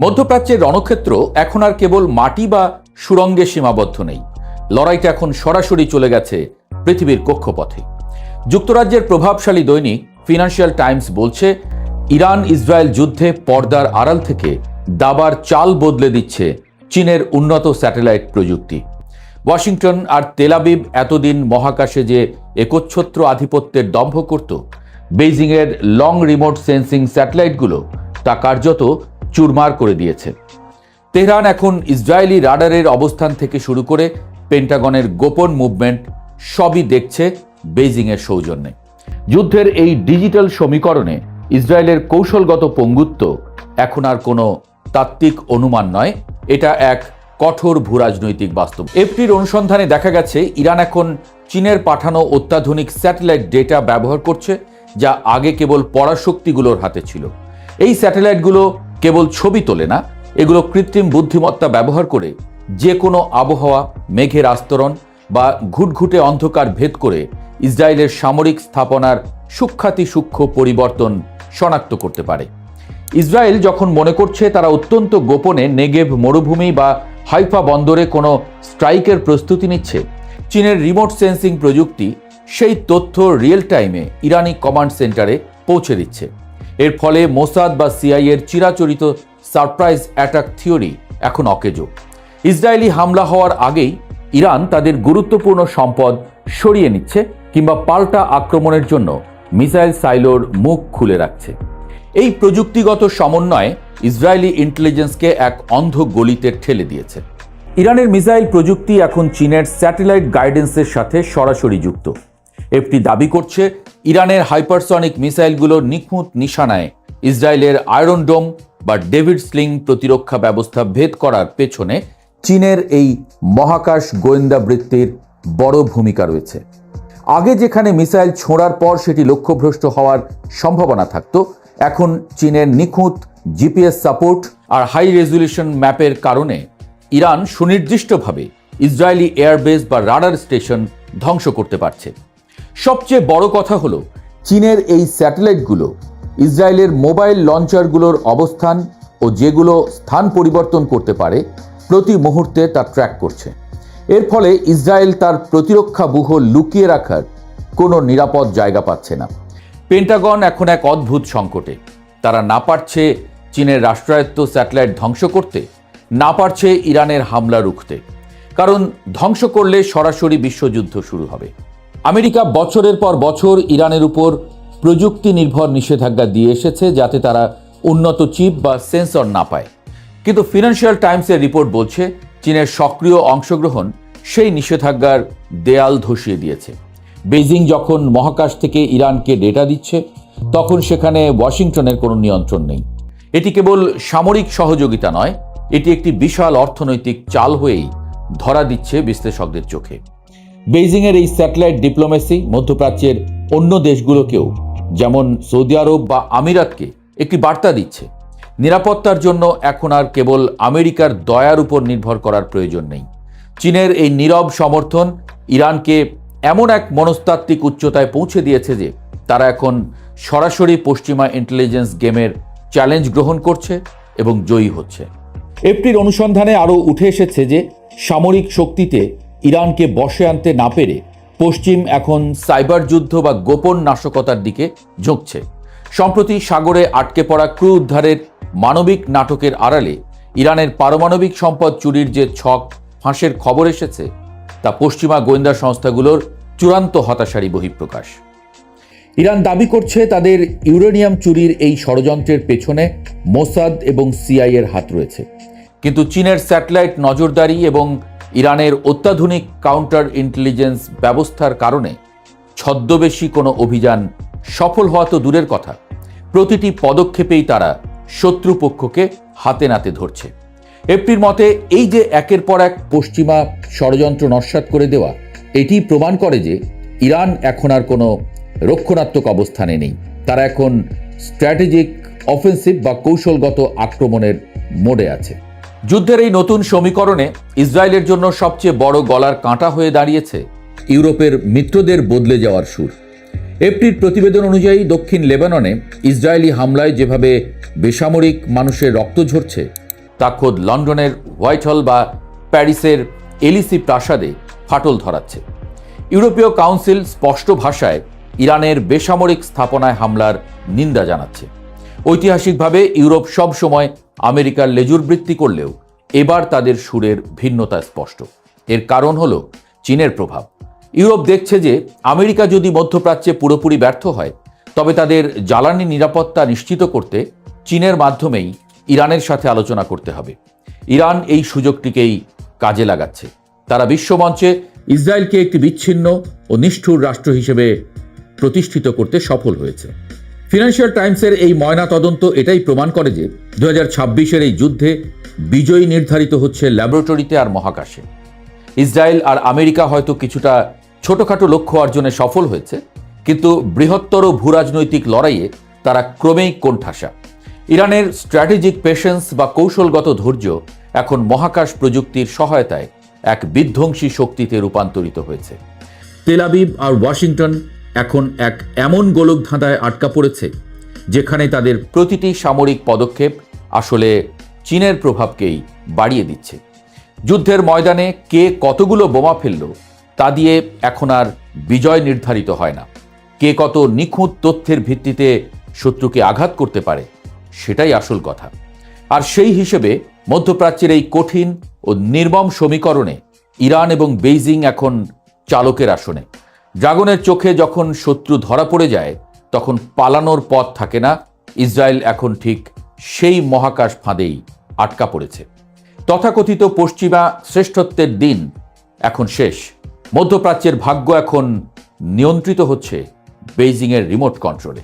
মধ্যপ্রাচ্যের রণক্ষেত্র এখন আর কেবল মাটি বা সুড়ঙ্গে সীমাবদ্ধ নেই। লড়াইটা এখন সরাসরি চলে গেছে পৃথিবীর কক্ষপথে। যুক্তরাজ্যের প্রভাবশালী দৈনিক ফিনান্সিয়াল টাইমস বলছে, ইরান ইসরায়েল যুদ্ধে পর্দার আড়াল থেকে দাবার চাল বদলে দিচ্ছে চীনের উন্নত স্যাটেলাইট প্রযুক্তি। ওয়াশিংটন আর তেল আবিব এতদিন মহাকাশে যে একচ্ছত্র আধিপত্যের দম্ভ করত, বেইজিংয়ের লং রিমোট সেন্সিং স্যাটেলাইটগুলো তা কার্যত চুরমার করে দিয়েছে। তেহরান এখন ইসরায়েলি রাডারের অবস্থান থেকে শুরু করে পেন্টাগনের গোপন মুভমেন্ট সবই দেখছে বেইজিংয়ের সৌজন্যে। যুদ্ধের এই ডিজিটাল সমীকরণে ইসরায়েলের কৌশলগত পঙ্গুত্ব এখন আর কোনো তাত্ত্বিক অনুমান নয়, এটা এক কঠোর ভূরাজনৈতিক বাস্তব। এফটির অনুসন্ধানে দেখা গেছে ইরান এখন চীনের পাঠানো অত্যাধুনিক স্যাটেলাইট ডেটা ব্যবহার করছে, যা আগে কেবল পরাশক্তিগুলোর হাতে ছিল। এই স্যাটেলাইটগুলো কেবল ছবি তোলে না, এগুলো কৃত্রিম বুদ্ধিমত্তা ব্যবহার করে যে কোনো আবহাওয়া, মেঘের আস্তরণ বা ঘুটঘুটে অন্ধকার ভেদ করে ইসরায়েলের সামরিক স্থাপনার সূক্ষ্ম পরিবর্তন শনাক্ত করতে পারে। ইসরায়েল যখন মনে করছে তারা অত্যন্ত গোপনে নেগেভ মরুভূমি বা হাইফা বন্দরে কোনো স্ট্রাইকের প্রস্তুতি নিচ্ছে, চীনের রিমোট সেন্সিং প্রযুক্তি সেই তথ্য রিয়েল টাইমে ইরানি কমান্ড সেন্টারে পৌঁছে দিচ্ছে। এর ফলে মোসাদ বা সিআইএর চিরাচরিত সারপ্রাইজ অ্যাটাক থিওরি এখন অকেজো। ইসরায়েলি হামলা হওয়ার আগেই ইরান তাদের গুরুত্বপূর্ণ সম্পদ সরিয়ে নিচ্ছে কিংবা পাল্টা আক্রমণের জন্য মিসাইল সাইলোর মুখ খুলে রাখছে। এই প্রযুক্তিগত সমন্বয় ইসরায়েলি ইন্টেলিজেন্সকে এক অন্ধ গলিতে ঠেলে দিয়েছে। ইরানের মিসাইল প্রযুক্তি এখন চীনের স্যাটেলাইট গাইডেন্সের সাথে সরাসরি যুক্ত। এফটি দাবি করছে, ইরানের হাইপারসনিক মিসাইলগুলোর নিখুঁত নিশানায় ইসরায়েলের আয়রন ডোম বা ডেভিড স্লিং প্রতিরক্ষা ব্যবস্থা ভেদ করার পেছনে চীনের এই মহাকাশ গোয়েন্দা বৃত্তির বড় ভূমিকা রয়েছে। আগে যেখানে মিসাইল ছোঁড়ার পর সেটি লক্ষ্যভ্রষ্ট হওয়ার সম্ভাবনা থাকত, এখন চীনের নিখুঁত জিপিএস সাপোর্ট আর হাই রেজলিউশন ম্যাপের কারণে ইরান সুনির্দিষ্টভাবে ইসরায়েলি এয়ারবেস বা রাডার স্টেশন ধ্বংস করতে পারছে। সবচেয়ে বড় কথা হলো, চীনের এই স্যাটেলাইটগুলো ইসরায়েলের মোবাইল লঞ্চারগুলোর অবস্থান ও যেগুলো স্থান পরিবর্তন করতে পারে প্রতি মুহূর্তে তা ট্র্যাক করছে। এর ফলে ইসরায়েল তার প্রতিরক্ষা ব্যুহ লুকিয়ে রাখার কোনো নিরাপদ জায়গা পাচ্ছে না। পেন্টাগন এখন এক অদ্ভুত সংকটে। তারা না পারছে চীনের রাষ্ট্রায়ত্ত স্যাটেলাইট ধ্বংস করতে, না পারছে ইরানের হামলা রুখতে, কারণ ধ্বংস করলে সরাসরি বিশ্বযুদ্ধ শুরু হবে। আমেরিকা বছরের পর বছর ইরানের উপর প্রযুক্তি নির্ভর নিষেধাজ্ঞা দিয়ে এসেছে যাতে তারা উন্নত চিপ বা সেন্সর না পায়, কিন্তু ফিনান্সিয়াল টাইমসের রিপোর্ট বলছে চীনের সক্রিয় অংশগ্রহণ সেই নিষেধাজ্ঞার দেয়াল ধসিয়ে দিয়েছে। বেইজিং যখন মহাকাশ থেকে ইরানকে ডেটা দিচ্ছে, তখন সেখানে ওয়াশিংটনের কোনো নিয়ন্ত্রণ নেই। এটি কেবল সামরিক সহযোগিতা নয়, এটি একটি বিশাল অর্থনৈতিক চাল হয়েই ধরা দিচ্ছে বিশ্লেষকদের চোখে। বেইজিংয়ের এই স্যাটেলাইট ডিপ্লোমেসি মধ্যপ্রাচ্যের অন্য দেশগুলোকেও, যেমন সৌদি আরব বা আমিরাতকে, একটি বার্তা দিচ্ছে, নিরাপত্তার জন্য এখন আর কেবল আমেরিকার দয়ার উপর নির্ভর করার প্রয়োজন নেই। চীনের এই নীরব সমর্থন ইরানকে এমন এক মনস্তাত্ত্বিক উচ্চতায় পৌঁছে দিয়েছে যে তারা এখন সরাসরি পশ্চিমা ইন্টেলিজেন্স গেমের চ্যালেঞ্জ গ্রহণ করছে এবং জয়ী হচ্ছে। এফটির অনুসন্ধানে আরও উঠে এসেছে যে সামরিক শক্তিতে ইরানকে বশে আনতে না পেরে পশ্চিম এখন সাইবার যুদ্ধ বা গোপন নাশকতার দিকে ঝুঁকছে। সম্প্রতি সাগরে আটকে পড়া ক্রু উদ্ধারের মানবিক নাটকের আড়ালে ইরানের পারমাণবিক সম্পদ চুরির যে ছক ফাঁসের খবর এসেছে, তা পশ্চিমা গোয়েন্দা সংস্থাগুলোর চূড়ান্ত হতাশারই বহিঃপ্রকাশ। ইরান দাবি করছে তাদের ইউরেনিয়াম চুরির এই ষড়যন্ত্রের পেছনে মোসাদ এবং সিআইএর হাত রয়েছে, কিন্তু চীনের স্যাটেলাইট নজরদারি এবং ইরানের অত্যাধুনিক কাউন্টার ইন্টেলিজেন্স ব্যবস্থার কারণে ছদ্মবেশী কোনো অভিযান সফল হওয়া তো দূরের কথা, প্রতিটি পদক্ষেপেই তারা শত্রুপক্ষকে হাতে নাতে ধরছে। এফটির মতে এই যে একের পর এক পশ্চিমা ষড়যন্ত্র নস্যাৎ করে দেওয়া, এটি প্রমাণ করে যে ইরান এখন আর কোনো রক্ষণাত্মক অবস্থানে নেই। তারা এখন স্ট্র্যাটেজিক অফেন্সিভ বা কৌশলগত আক্রমণের মোডে আছে। যুদ্ধের এই নতুন সমীকরণে ইসরায়েলের জন্য সবচেয়ে বড় গলার কাঁটা হয়ে দাঁড়িয়েছে ইউরোপের মিত্রদের বদলে যাওয়ার সুর। এফটির প্রতিবেদন অনুযায়ী দক্ষিণ লেবাননে ইসরায়েলি হামলায় যেভাবে বেসামরিক মানুষের রক্ত ঝরছে, তা খোদ লন্ডনের হোয়াইট হল বা প্যারিসের এলিসি প্রাসাদে ফাটল ধরাচ্ছে। ইউরোপীয় কাউন্সিল স্পষ্ট ভাষায় ইরানের বেসামরিক স্থাপনায় হামলার নিন্দা জানাচ্ছে। ঐতিহাসিকভাবে ইউরোপ সব সময় আমেরিকার লেজুরবৃত্তি করলেও এবার তাদের সুরের ভিন্নতা স্পষ্ট। এর কারণ হল চীনের প্রভাব। ইউরোপ দেখছে যে আমেরিকা যদি মধ্যপ্রাচ্যে পুরোপুরি ব্যর্থ হয়, তবে তাদের জ্বালানি নিরাপত্তা নিশ্চিত করতে চীনের মাধ্যমেই ইরানের সাথে আলোচনা করতে হবে। ইরান এই সুযোগটিকেই কাজে লাগাচ্ছে। তারা বিশ্বমঞ্চে ইসরায়েলকে একটি বিচ্ছিন্ন ও নিষ্ঠুর রাষ্ট্র হিসেবে প্রতিষ্ঠিত করতে সফল হয়েছে। ফিনান্সিয়াল টাইমসের এই ময়না তদন্ত এটাই প্রমাণ করে যে 2026-এর এই যুদ্ধে বিজয়ী নির্ধারিত হচ্ছে ল্যাবরেটরিতে আর মহাকাশে। ইসরায়েল আর আমেরিকা হয়তো কিছুটা ছোটখাটো লক্ষ্য অর্জনে সফল হয়েছে, কিন্তু বৃহত্তর ভূরাজনৈতিক লড়াইয়ে তারা ক্রমেই কোণঠাসা। ইরানের স্ট্র্যাটেজিক পেশেন্স বা কৌশলগত ধৈর্য এখন মহাকাশ প্রযুক্তির সহায়তায় এক বিধ্বংসী শক্তিতে রূপান্তরিত হয়েছে। তেল আবিব আর ওয়াশিংটন এখন এক এমন গোলকধাঁধায় আটকা পড়েছে যেখানে তাদের প্রতিটি সামরিক পদক্ষেপ আসলে চীনের প্রভাবকেই বাড়িয়ে দিচ্ছে। যুদ্ধের ময়দানে কে কতগুলো বোমা ফেলল তা দিয়ে এখন আর বিজয় নির্ধারিত হয় না। কে কত নিখুঁত তথ্যের ভিত্তিতে শত্রুকে আঘাত করতে পারে সেটাই আসল কথা। আর সেই হিসেবে মধ্যপ্রাচ্যের এই কঠিন ও নির্মম সমীকরণে ইরান এবং বেইজিং এখন চালকের আসনে। ড্রাগনের চোখে যখন শত্রু ধরা পড়ে যায়, তখন পালানোর পথ থাকে না। ইসরায়েল এখন ঠিক সেই মহাকাশ ফাঁদেই আটকা পড়েছে। তথাকথিত পশ্চিমা শ্রেষ্ঠত্বের দিন এখন শেষ। মধ্যপ্রাচ্যের ভাগ্য এখন নিয়ন্ত্রিত হচ্ছে বেইজিংয়ের রিমোট কন্ট্রোলে।